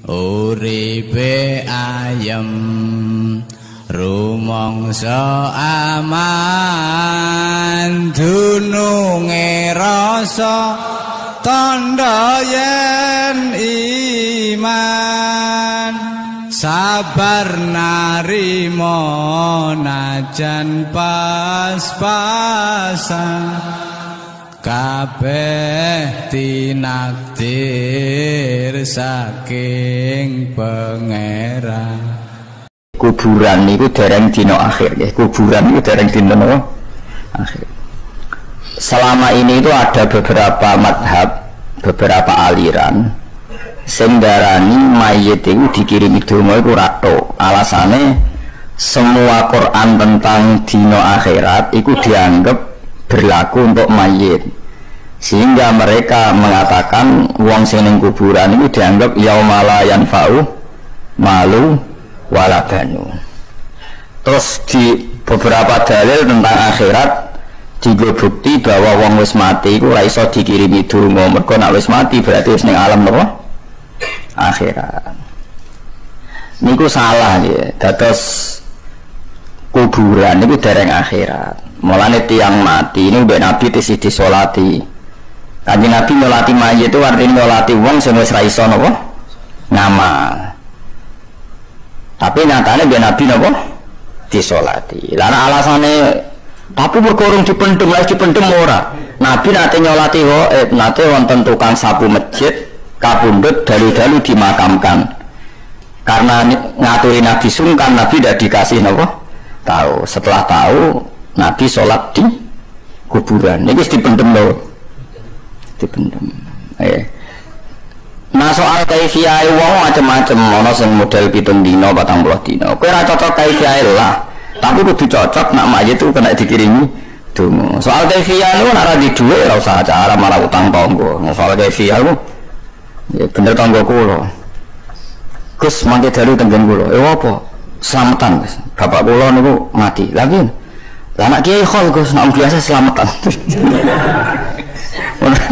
uripe ayem rumangsa aman dununge rasa tandha yen iman sabar narima najan pas-pasan kabeh tinakdir saking pangeran. Kuburan niku dereng dina akhir ya. Kuburan niku dereng dina akhir. Selama ini itu ada beberapa madhab, beberapa aliran sing darani mayit itu dikirimi donga iku rato. Alasane semua Quran tentang dina akhirat itu dianggap berlaku untuk mayit, sehingga mereka mengatakan wong sing ning kuburan itu dianggap yaumala yanfa'u malu wala banun. Terus di beberapa dalil tentang akhirat juga bukti bahwa wong wis mati iku ora iso dikirimi donga, mergo nek wis mati berarti wis ning alam napa akhirat. Niku salah ya, dados kuburan niku dereng akhirat. Mulane tiang mati ini mbek Nabi tisih disolati. Kanjeng Nabi nyolati mayit itu artinya nyolati wong sing wis ra iso napa ngamal. Tapi nyatane mbek Nabi napa disolati. Lah alasane tapi berkorong dipendem lagi dipendem ora. Nabi nate nyolati nate wonten tukang sapu masjid kapundhut dalu-dalu dimakamkan. Karena ngaturi Nabi sungkan, Nabi tidak dikasih napa tahu. Setelah tahu Nabi sholat di kuburan. Ini harus dipendem loh, dipendem. Nah soal kaifiyah wong macam-macam. Ono sing model 7 dina 40 dina. Kowe ora cocok kaifiyah lah. Tapi kudu cocok nak mayit itu kena dikirimi donga. Soal kaifiyah lu ora di dhuwit ora usah acara malah utang tangga. Soal kaifiyah lu ya bener tangga kula. Gus mangke dalu tenggen kula. Apa? Selamatan, Gus. Bapak kula niku mati. Lagi lah anak kiai khol Gus, nak biasa selamatan.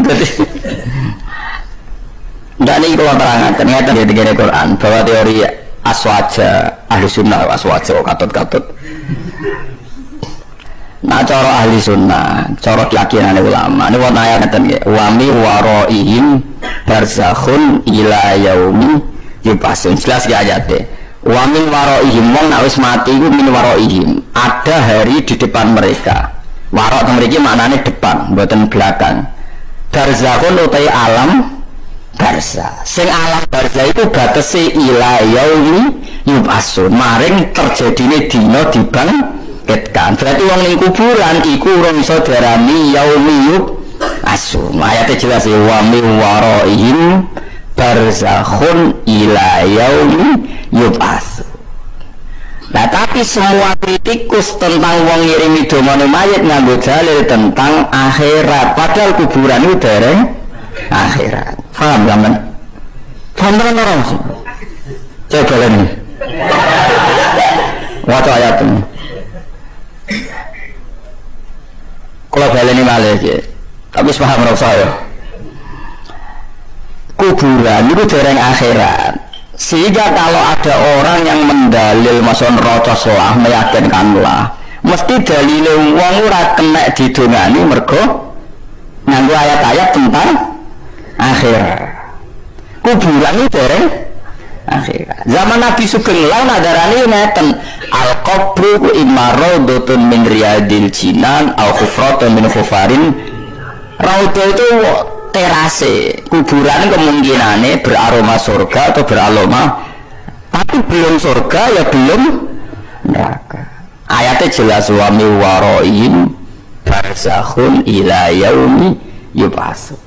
Jadi ndak nih kalau terangkan ternyata di Quran bahwa teori aswaja ahli sunnah aswaja katut. Nah cara ahli sunnah, cara keyakinan ulama ini warna ayat ngeten nggih, wami waroihim barzakhun ila yaumi yubasun. Jelas ya ayatnya. Wa min waraihim wong nek wis mati iku min waraihim ada hari di depan mereka. Warok teng mriki maknane depan mboten belakang. Barzakhun utai alam barza. Sing alam barza itu batese ila yaumi yubasun maring terjadine dina dibangkitkan. Berarti wong ning kuburan iku ora iso diarani yaumi yubasun. Ayate jelas wa min waraihim barzakhun ila yaumi yub'ats. Nah tapi semua kritikus tentang wong ngirimi domane mayit nganggo dalil tentang akhirat, padahal kuburan itu dereng akhirat. Paham sampean? Paham ora? Coba lagi. Waca ayat ini. Kalau baleni malih iki. Tapi paham ora saya. Kuburan itu dereng akhirat. Sehingga kalau ada orang yang mendalil mason rocoslah meyakinkanlah mesti dalile wong ora kena didongani mergo nganggo ayat-ayat tentang akhirat. Kuburan itu dereng akhirat. Zaman Nabi Sugeng lan adarane ngeten al-qabru imaradutun min riyadil jinan au khufratun min khufarin. Raudhah itu terase, kuburan kemungkinannya beraroma surga atau beraroma tapi belum surga ya belum neraka. Ayatnya jelas wa mi waroihim barzakhun ila yaumi yub'atsun.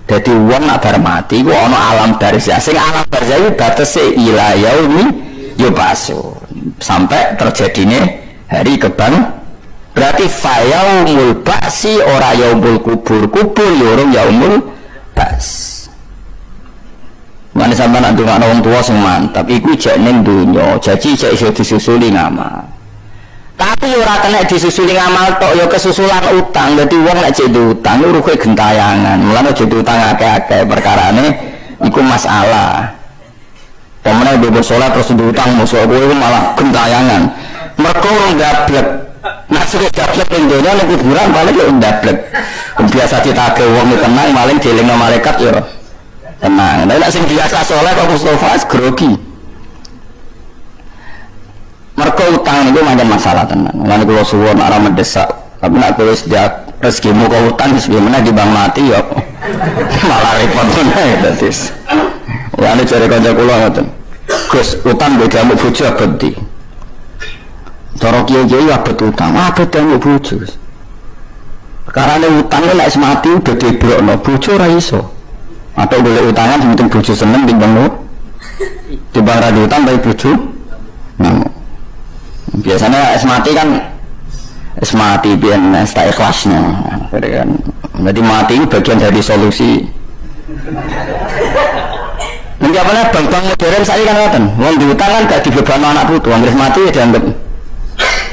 Jadi wong nak bar mati ku ana alam barzah. Sing alam barzah iki batese ila yaumi yub'atsun sampai terjadine hari kebang. Berarti fayaumul ba'si ora yaumul kubur ya ora yaumul ba's. Mane sampean nak ndongakno wong tuwa sing mantap iku jek ning donya, janji jek iso disusuli ngamal. Tapi ora kena disusuli ngamal tok ya kesusulan utang. Dadi wong nek jek utang rugi gentayangan. Mulane aja utang akeh-akeh perkarane iku masalah. Pemenang bebas sholat terus diutang musuh gue itu malah gentayangan. Mereka orang gablek. Nah sudah gablek Indonesia nih kuburan paling ya gablek. Biasa ditagih uang tenang paling dieling malaikat ya tenang. Nah nak sing biasa sholat kok Mustafa grogi. Mereka utang itu macam masalah tenang. Lalu kalau suwon arah mendesak, tapi nak kalau sejak rezekimu kau utang sebenarnya di bank mati ya malah repot mana ya tis. Lalu cari kerja kulo ngoten. Gus utang beda mau bujuk abadi. Cara kiai abad utang, abad dan mau bujuk. Karena utang ni nak semati udah diblok no bujuk raiso. Atau boleh utangan penting bujuk seneng timbang no, timbang radio utang baik bujuk. Biasanya mati kan mati biar tak ikhlasnya kan. Jadi mati itu bagian dari solusi. Menjawabnya bank-bank modern saya kan ngoten. Wong diutang kan gak dibebani anak putu, anggere mati ya dianggap.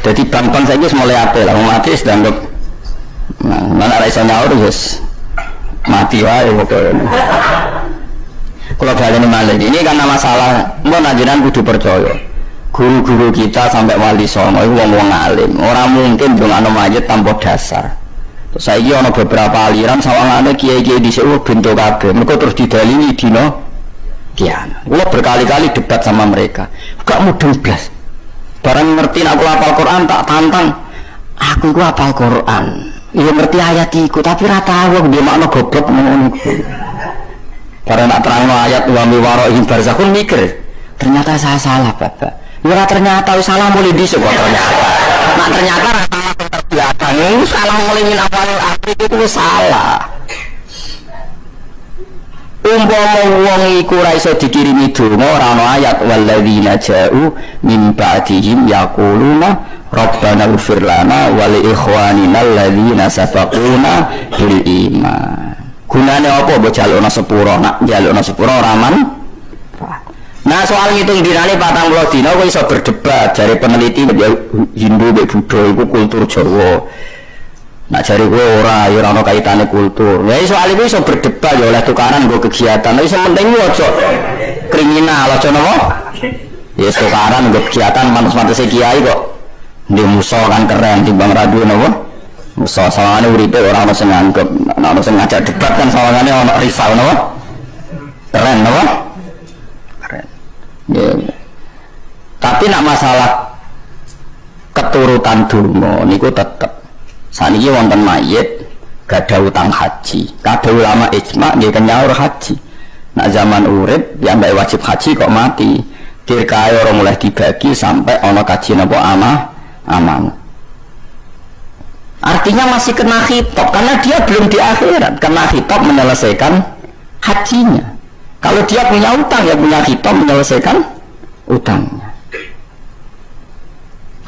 Jadi bank-bank saya ini mulai apel lah, mati sudah dianggap. Nah, mana iso nyaur wis mati wae pokoknya. Kalau baleni malih ini karena masalah mun ajaran kudu percaya. Guru-guru kita sampai wali songo itu wong-wong alim. Orang mungkin ndongakno mayit tanpa dasar. Terus saiki ana beberapa aliran sawangane kiai-kiai dhisik bento kabeh. Mergo terus didalili dina kiamat. Kula berkali-kali debat sama mereka. Gak mudeng blas. Barang ngerti aku hafal Quran tak tantang. Aku iku hafal Quran. Iya ngerti ayat iku tapi ra tahu aku makna goblok ngono iku. Karena nak terangno ayat wa mi wara'ihim barzakhun mikir. Ternyata saya salah, Bapak. Ya ternyata salah mulai disuk kok ternyata. Nah ternyata salah terbelakang. Salah mulai min awal akhir itu salah. Umpama wong iku ora iso dikirimi donga ora ana ayat walladzina ja'u min ba'dihim yaquluna rabbana ighfir lana wa li ikhwanina alladzina sabaquna bil iman. Gunane apa mbok jalukna sepuro nak jalukna sepuro raman. Nah soal ngitung dinane 40 dina kok iso berdebat dari peneliti Hindu mek Buddha iku kultur Jawa. Nah jare kowe ora ya ora ono kaitane kultur. Ya soal iku iso berdebat ya oleh tukaran nggo kegiatan. Tapi sing penting aja kriminal aja napa? Ya tukaran nggo kegiatan manus-manuse kiai kok. Ndek musa kan keren timbang radio napa? Musa sawangane uripe ora ono sing nganggep, ono sing ngajak debat kan sawangane ono rival napa? Keren napa? Ya. Tapi nak masalah keturutan donga niku tetep saniki wonten mayit gak ada utang haji. Kabeh ulama ijma nggih nyaur haji. Nak zaman urip yang mbak wajib haji kok mati. Dirkae ora mulai dibagi sampai ana kaji napa aman. Artinya masih kena khitab karena dia belum di akhirat, kena khitab menyelesaikan hajinya. Kalau dia punya utang ya punya khitab menyelesaikan utangnya.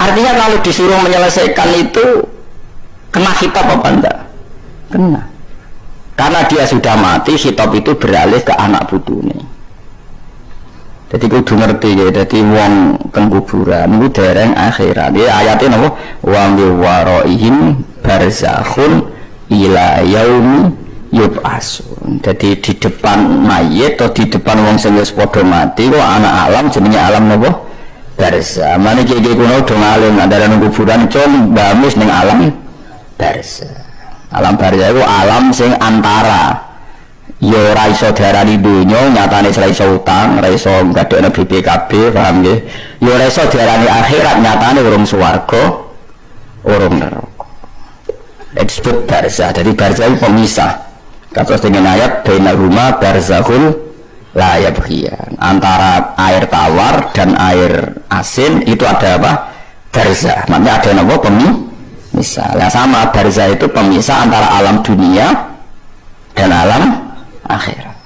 Artinya kalau disuruh menyelesaikan itu kena khitab apa enggak? Kena. Karena dia sudah mati, khitab itu beralih ke anak putune. Jadi kudu ngerti ya, jadi wong teng kuburan itu dereng akhirat. Ya ayatnya napa? Wa mi waraihim barzakhun ila yaumi yub'asun. Jadi di depan mayit atau di depan wong sing wis padha mati kok anak alam jenenge alam napa? Barzakh. Mane iki kuno do ngalim andaran kuburan con bamis ning alam barzakh. Alam barzakh iku alam sing antara ya ora iso diarani donya nyatane ora iso utang, ora iso gadekno BPKB, paham nggih? Ya ora iso diarani akhirat nyatane urung swarga, urung neraka. Disebut barzakh. Jadi barzakh itu pemisah. Kados dengan ayat bainahuma barzakhul la yabghiyan. Antara air tawar dan air asin itu ada apa? Barzakh. Maknanya ada apa? Pemisah. Yang sama barzakh itu pemisah antara alam dunia dan alam akhirat.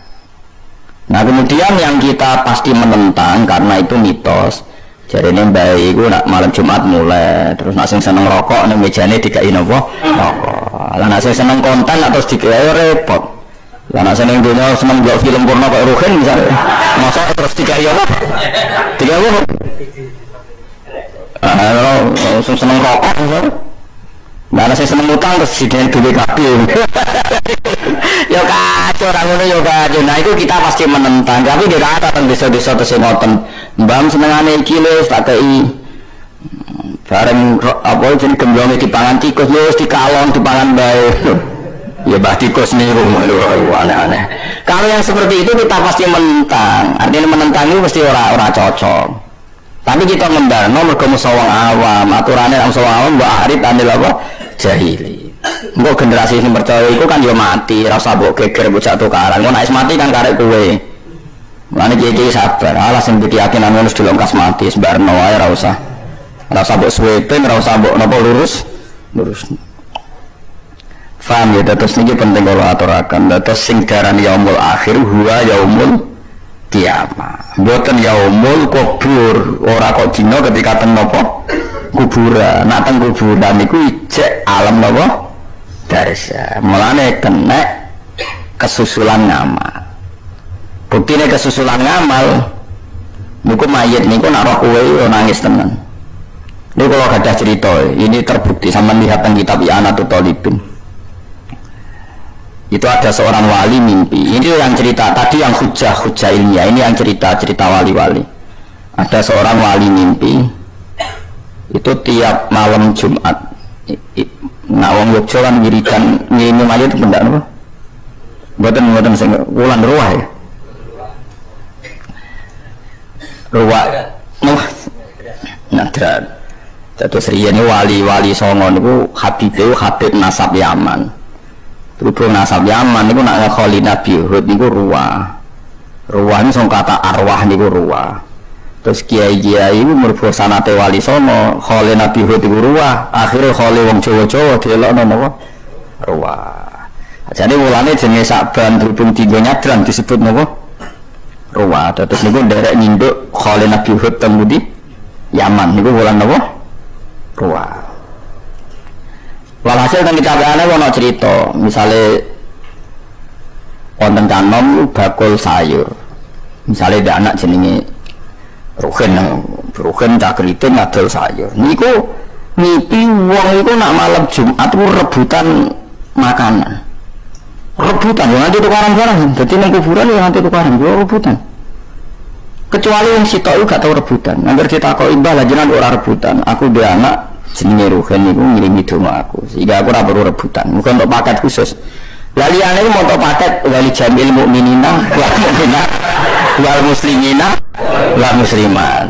Nah kemudian yang kita pasti menentang karena itu mitos. Jadi ini baik itu nak malam Jumat mulai terus nak seneng rokok nih mejane dikai nopo rokok. Lah nak seneng konten atau dikai repot. Lah nak seneng dunia seneng buat film porno kayak Ruhin misalnya, masa terus dikai apa? Dikai apa? Kalau seneng rokok misalnya. Lah nak seneng utang terus sidene duwe kabeh. Ya kacau orang ngono ya kacau. Nah itu kita pasti menentang. Tapi dia kata teng desa-desa terus ngoten. Mbam senengane iki lho tak kei. Bareng apa jeneng gemblonge dipangan tikus lho dikalong dipangan bae. Ya bah tikus niku aneh-aneh. Kalau yang seperti itu kita pasti menentang. Artinya menentang itu pasti ora cocok. Tapi kita ngendalno mergo musawang awam, aturane nang musawang awam mbok arit andel apa jahili. Engko generasi sing percaya iku kan yo mati, ora usah mbok geger mbok jatuh tukaran. Engko nek mati kan karek kowe. Mulane iki sabar. Alah sing keyakinan ngono delok kas mati sembarno wae ora usah. Ora usah mbok suwepe, ora usah mbok napa lurus. Faham ya, terus niki penting kalau aturaken. Terus sing darani yaumul akhir huwa yaumul kiamat. Mboten yaumul kubur, ora kok dina ketika teng napa kuburan. Nak teng kuburan niku ijek alam napa darsa. Mulane kena kesusulan ngamal. Buktine kesusulan ngamal niku mayit niku nak roh kowe yo nangis tenan. Niku kalau gadah cerita, ini terbukti sama lihat teng kitab I'anatul Talibin. Itu ada seorang wali mimpi. Ini yang cerita tadi yang hujah ilmiah. Ini yang cerita wali-wali. Ada seorang wali mimpi. Itu tiap malam Jumat. Nah, wong Yogyo kan wiridan ngirim aja itu benda apa? Mboten sing wulan ruwah ya. Ruwah. Nadran. Terus riyen wali-wali songo niku Habib nasab Yaman. Berhubung nasab Yaman niku nak kholi Nabi Hud niku ruwah ini sing kata arwah niku ruwah. Terus kiai-kiai iku mergo sanate wali sono kholi Nabi Hud niku ruwah, akhire kholi wong Jawa-Jawa delokno napa ruwah. Jadi mulane jenenge Saban berhubung dinggo nyadran disebut napa ruwah. Terus niku nderek nyinduk kholi Nabi Hud teng pundi Yaman niku wulan napa ruwah. Walhasil kan kita ana cerita, misalnya wonten canom bakul sayur. Misalnya ada anak jenenge Ruhin cak kriting ngadol sayur. Niku ngipi wong iku nak malam Jumat ku rebutan makanan. Rebutan yo nganti tukaran barang. Dadi nang kuburan yo nganti tukaran yo rebutan. Kecuali yang sitok gak tau rebutan. Angger ditakoki mbah lha jenengan ora rebutan. Aku duwe anak jenenge Ruhin niku ngirimi donga aku sehingga aku ora perlu rebutan bukan untuk paket khusus laliane iku mau paket wali jamil mukminina wal mukminat wal muslimina wal musliman.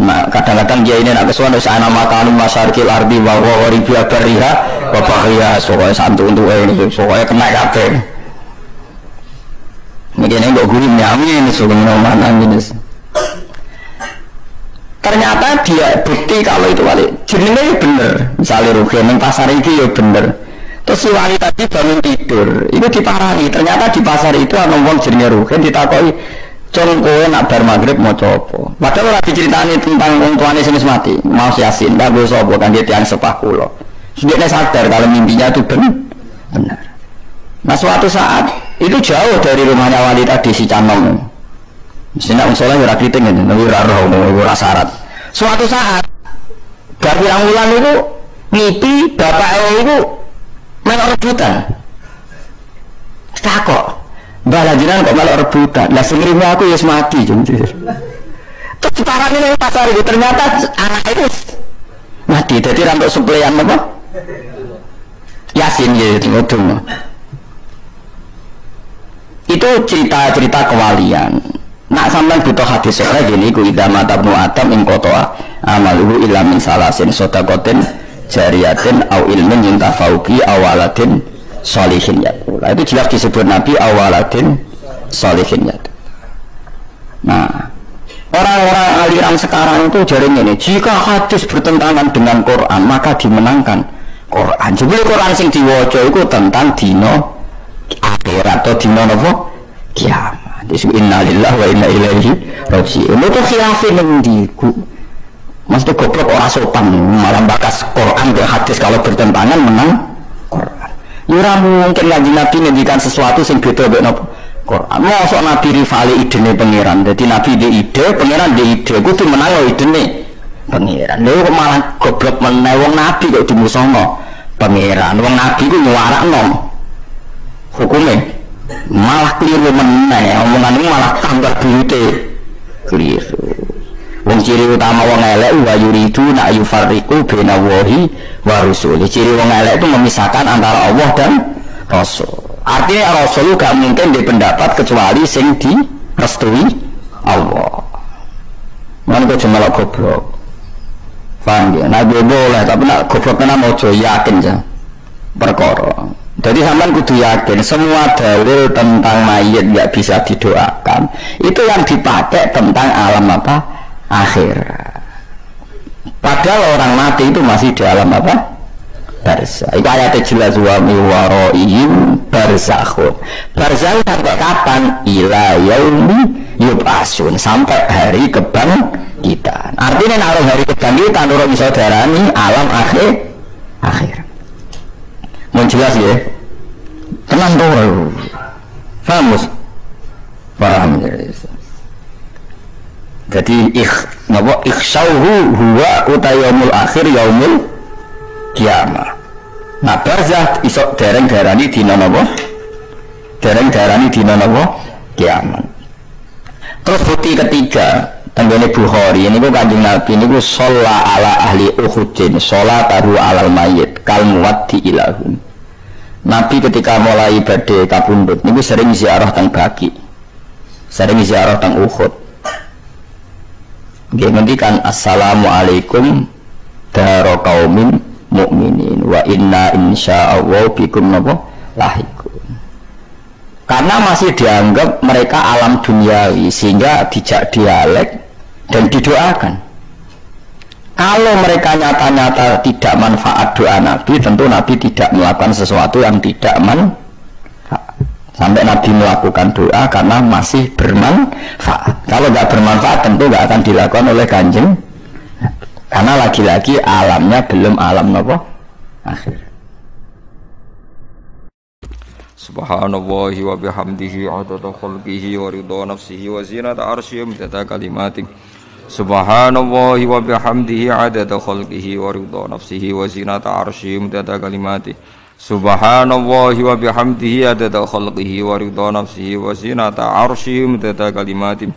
Nah kadang-kadang dia ini nak kesuwan wis ana makan masyarikil ardi wa gharibiya bariha wa bahriha sokoe santu untuk sokoe kena kabeh niki nek mbok guri nyamin sokoe mana jenis. Ternyata dia bukti kalau itu wali jenenge bener. Misalnya Ruhin ning pasar iki ya bener. Terus si wali tadi bangun tidur, itu diparani. Ternyata di pasar itu ana wong jenenge Ruhin ditakoki, "Cung kowe nak bar magrib maca apa?" Padahal ora diceritani tentang wong tuane sing wis mati. Mau Yasin, ndak go sapa kan dia tiyang sepah kula. Dia sadar kalau mimpinya itu benar. Nah suatu saat itu jauh dari rumahnya wali tadi si Canom. Sinak musola ora kriting ngene, ora roh, ora syarat. Suatu saat bar pirang wulan itu ngipi bapake itu melok rebutan. Takok, "Mbah lanjenengan kok melok rebutan?" Lah sing ngrime aku wis mati, jujur. Terus parane nang pasar itu ternyata anak itu mati, dadi rantuk suplean apa? Yasin ya ngudung. Itu cerita-cerita kewalian. Nak sampean butuh hadis sahih gini ku idza mata ibnu adam ing qata'a amaluhu illa min salasin sadaqatin jariyatin au ilmin yuntafauqi awaladin sholihin yaqul. Itu jelas disebut Nabi awaladin sholihin yaqul. Nah, orang-orang aliran sekarang itu jaring ini, jika hadis bertentangan dengan Quran maka dimenangkan Quran. Jebule Quran sing diwaca iku tentang dino akhirat atau dino napa? Kiamat. Innalillahi wa inna ilaihi raji'un. Itu khilafin endi ku. Maksudnya goblok ora sopan malah bakas Quran dan hadis kalau bertentangan menang Quran. Ya ora mungkin lagi Nabi ngendikan sesuatu sing beda mek napa Quran. Mosok Nabi rivali idene pangeran. Dadi Nabi di ide, pangeran di ide kudu menang idene pangeran. Lha kok malah goblok meneh wong Nabi kok dimusono. pangeran. Wong nabi ku nyuarakno hukume malah keliru meneh, omongan malah tambah buyute keliru. Wong ciri utama wong elek wa yuridu na yufarriqu baina wahi wa rusul. Ciri wong elek itu memisahkan antara Allah dan Rasul. Artinya Rasul gak mungkin dipendapat kecuali sing direstui Allah. Mana kok cuma goblok. Paham ya? Nah boleh, tapi nak goblok kena mojo yakin aja perkara. Jadi sampean kudu yakin semua dalil tentang mayit nggak bisa didoakan itu yang dipakai tentang alam apa? Akhirat. Padahal orang mati itu masih di alam apa? Barzakh. Itu ayatnya jelas wa mi waraihim barzakhun. Barzakh sampai kapan? Ila yaumi yub'atsun, sampai hari kebangkitan. Artinya naruh hari kebangkitan urung iso darani alam akhir. Mun jelas ya. Tenang tuh. Paham? Paham ya. Jadi ikhsyauhu huwa utayaumul akhir yaumul kiamah. Nah barzakh iso dereng darani dina napa? Dereng darani dina napa? Kiamat. Terus bukti ketiga tenggene Bukhari niku Kanjeng Nabi niku shalla ala ahli Uhudin sholatahu alal mayyit kal muwaddi ilahum. Nabi ketika mulai badhe kapundhut niku sering ziarah teng Baqi. Sering ziarah teng Uhud. Nggih ngendikan assalamualaikum daro qaumin mukminin wa inna insyaallah bikum napa lahiqun. Karena masih dianggap mereka alam duniawi sehingga dijak dialek dan didoakan. Kalau mereka nyata-nyata tidak manfaat doa Nabi, tentu Nabi tidak melakukan sesuatu yang tidak manfaat. Sampai Nabi melakukan doa karena masih bermanfaat. Kalau nggak bermanfaat tentu nggak akan dilakukan oleh Kanjeng. Karena lagi-lagi alamnya belum alam apa? Akhir. Subhanallahi wa bihamdihi adada khalqihi wa ridha nafsihi wa zinata arsyihi wa midada kalimatihi. Subhanallahi wa bihamdihi adada khalqihi wa ridha nafsihi wa zinata arsyihi wa midada kalimatihi. Subhanallahi wa bihamdihi adada khalqihi wa ridha nafsihi wa zinata arsyihi wa midada kalimatihi.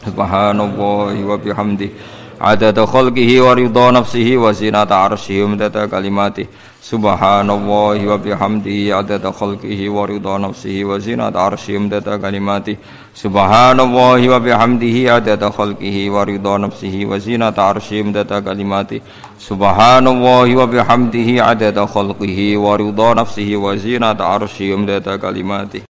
Subhanallahi wa bihamdihi adada khalqihi wa ridha nafsihi wa zinata arsyihi wa midada kalimatihi. Subhanallahi wa bihamdihi adada khalqihi wa ridha nafsihi wa zinata arsyihi wa midada kalimatihi. Subhanallahi wa bihamdihi adada khalqihi wa ridha nafsihi wa zinata arsyihi wa midada kalimatihi. Subhanallahi wa bihamdihi adada khalqihi wa ridha nafsihi wa zinata arsyihi wa midada kalimatihi.